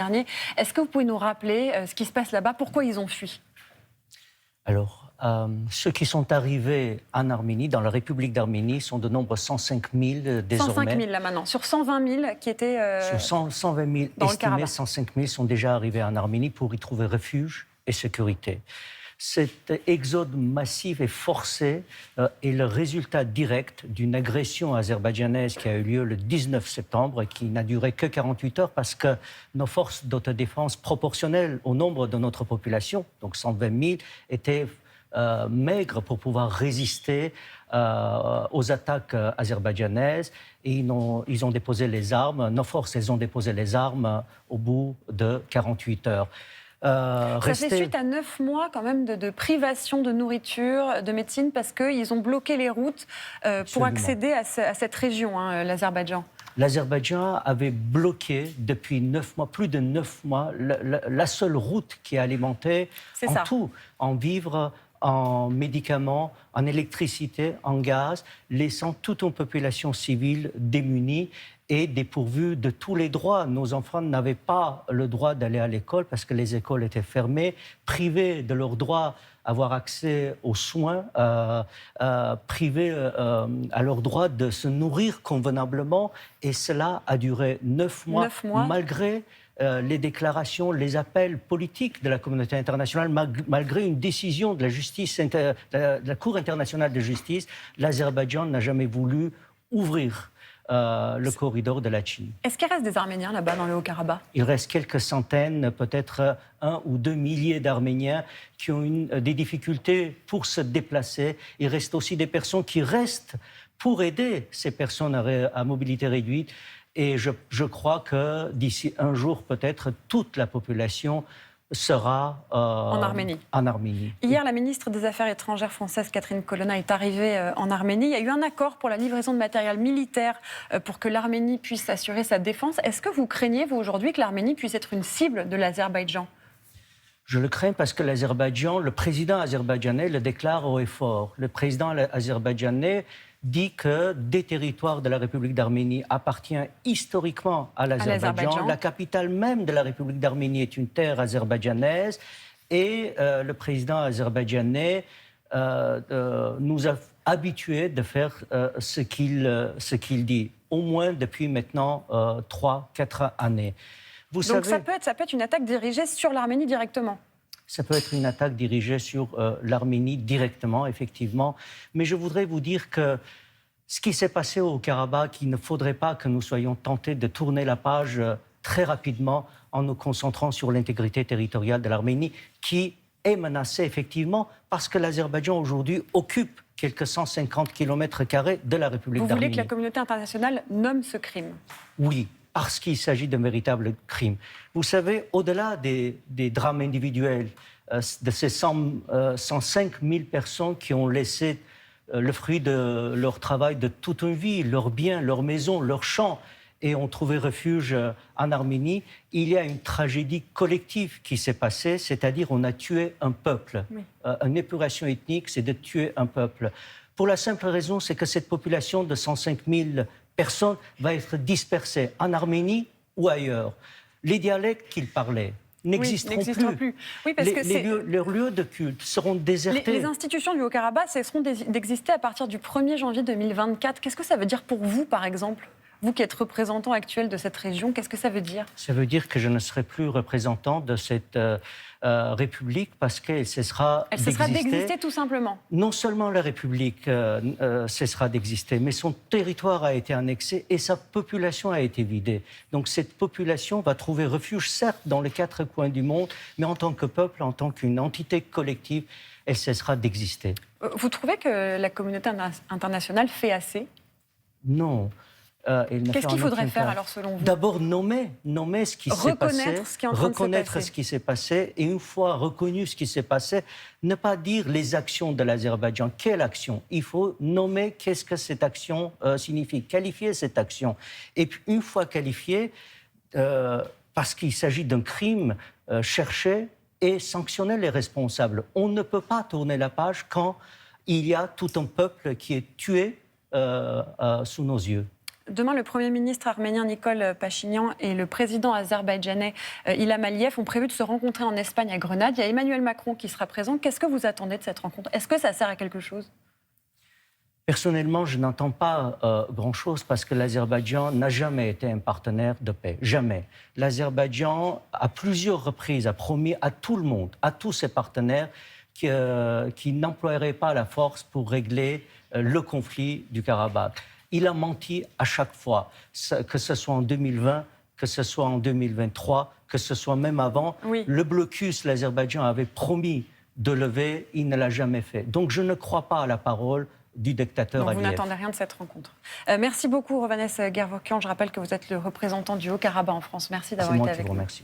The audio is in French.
dernier. Est-ce que vous pouvez nous rappeler ce qui se passe là-bas? Pourquoi ils ont fui? Alors, ceux qui sont arrivés en Arménie, dans la République d'Arménie, sont de nombre 105 000 désormais. 105 000 là maintenant, sur 120 000 qui étaient Sur 120 000 dans le estimés, Karabakh. 105 000 sont déjà arrivés en Arménie pour y trouver refuge et sécurité. Cet exode massif et forcé est le résultat direct d'une agression azerbaïdjanaise qui a eu lieu le 19 septembre et qui n'a duré que 48 heures parce que nos forces d'autodéfense proportionnelles au nombre de notre population, donc 120 000, étaient maigres pour pouvoir résister aux attaques azerbaïdjanaises. Et ils ont déposé les armes, nos forces, elles ont déposé les armes au bout de 48 heures. Ça fait suite à 9 mois quand même de privation de nourriture, de médecine, parce qu'ils ont bloqué les routes pour accéder à cette région, l'Azerbaïdjan. L'Azerbaïdjan avait bloqué depuis 9 mois, plus de 9 mois, la seule route qui alimentait tout, en vivres, en médicaments, en électricité, en gaz, laissant toute une population civile démunie et dépourvue de tous les droits. Nos enfants n'avaient pas le droit d'aller à l'école parce que les écoles étaient fermées, privés de leur droit à avoir accès aux soins, privés à leur droit de se nourrir convenablement. Et cela a duré 9 mois, malgré les déclarations, les appels politiques de la communauté internationale, malgré une décision de la justice, de la Cour internationale de justice. L'Azerbaïdjan n'a jamais voulu ouvrir le corridor de Latchine. Est-ce qu'il reste des Arméniens là-bas dans le Haut-Karabakh? Il reste quelques centaines, peut-être 1 ou 2 milliers d'Arméniens qui ont des difficultés pour se déplacer. Il reste aussi des personnes qui restent pour aider ces personnes à mobilité réduite. Et je crois que d'ici un jour, peut-être, toute la population sera en Arménie. Hier, la ministre des Affaires étrangères française, Catherine Colonna, est arrivée en Arménie. Il y a eu un accord pour la livraison de matériel militaire pour que l'Arménie puisse assurer sa défense. Est-ce que vous craignez, vous, aujourd'hui, que l'Arménie puisse être une cible de l'Azerbaïdjan? Je le crains parce que l'Azerbaïdjan, le président azerbaïdjanais le déclare haut et fort. Le président azerbaïdjanais dit que des territoires de la République d'Arménie appartiennent historiquement à l'Azerbaïdjan. La capitale même de la République d'Arménie est une terre azerbaïdjanaise. Et le président azerbaïdjanais nous a habitués de faire ce qu'il dit, au moins depuis maintenant 3-4 années. Donc ça peut être une attaque dirigée sur l'Arménie directement? Ça peut être une attaque dirigée sur l'Arménie directement, effectivement. Mais je voudrais vous dire que ce qui s'est passé au Karabakh, il ne faudrait pas que nous soyons tentés de tourner la page très rapidement en nous concentrant sur l'intégrité territoriale de l'Arménie, qui est menacée, effectivement, parce que l'Azerbaïdjan, aujourd'hui, occupe quelques 150 km² de la République d'Arménie. Vous voulez que la communauté internationale nomme ce crime? Oui. Parce qu'il s'agit d'un véritable crime. Vous savez, au-delà des drames individuels, de ces 105 000 personnes qui ont laissé le fruit de leur travail de toute une vie, leurs biens, leurs maisons, leurs champs, et ont trouvé refuge en Arménie, il y a une tragédie collective qui s'est passée, c'est-à-dire on a tué un peuple. Oui. Une épuration ethnique, c'est de tuer un peuple. Pour la simple raison, c'est que cette population de 105 000 personne va être dispersée en Arménie ou ailleurs. Les dialectes qu'ils parlaient n'existeront plus. Oui, parce leurs lieux de culte seront désertés. Les institutions du Haut-Karabakh cesseront d'exister à partir du 1er janvier 2024. Qu'est-ce que ça veut dire pour vous, par exemple? Vous qui êtes représentant actuel de cette région, qu'est-ce que ça veut dire? Ça veut dire que je ne serai plus représentant de cette République parce qu'elle cessera d'exister. Elle cessera d'exister tout simplement. Non seulement la République cessera d'exister, mais son territoire a été annexé et sa population a été vidée. Donc cette population va trouver refuge, certes, dans les 4 coins du monde, mais en tant que peuple, en tant qu'une entité collective, elle cessera d'exister. Vous trouvez que la communauté internationale fait assez? Non. Qu'est-ce qu'il faudrait faire alors selon vous? D'abord nommer ce qui s'est passé, reconnaître ce qui s'est passé, et une fois reconnu ce qui s'est passé, ne pas dire les actions de l'Azerbaïdjan. Quelle action? Il faut nommer qu'est-ce que cette action signifie, qualifier cette action. Et puis une fois qualifiée, parce qu'il s'agit d'un crime, chercher et sanctionner les responsables. On ne peut pas tourner la page quand il y a tout un peuple qui est tué sous nos yeux. Demain, le Premier ministre arménien Nikol Pachinian et le président azerbaïdjanais Ilham Aliyev ont prévu de se rencontrer en Espagne à Grenade. Il y a Emmanuel Macron qui sera présent. Qu'est-ce que vous attendez de cette rencontre? Est-ce que ça sert à quelque chose? Personnellement, je n'entends pas grand-chose parce que l'Azerbaïdjan n'a jamais été un partenaire de paix. Jamais. L'Azerbaïdjan, à plusieurs reprises, a promis à tout le monde, à tous ses partenaires, qu'il n'emploierait pas la force pour régler le conflit du Karabakh. Il a menti à chaque fois, que ce soit en 2020, que ce soit en 2023, que ce soit même avant. Oui. Le blocus, l'Azerbaïdjan avait promis de lever, il ne l'a jamais fait. Donc je ne crois pas à la parole du dictateur Aliyev. Vous n'attendez rien de cette rencontre. Merci beaucoup, Hovhannes Gervokian. Je rappelle que vous êtes le représentant du Haut-Karabakh en France. Merci d'avoir été avec nous. Merci.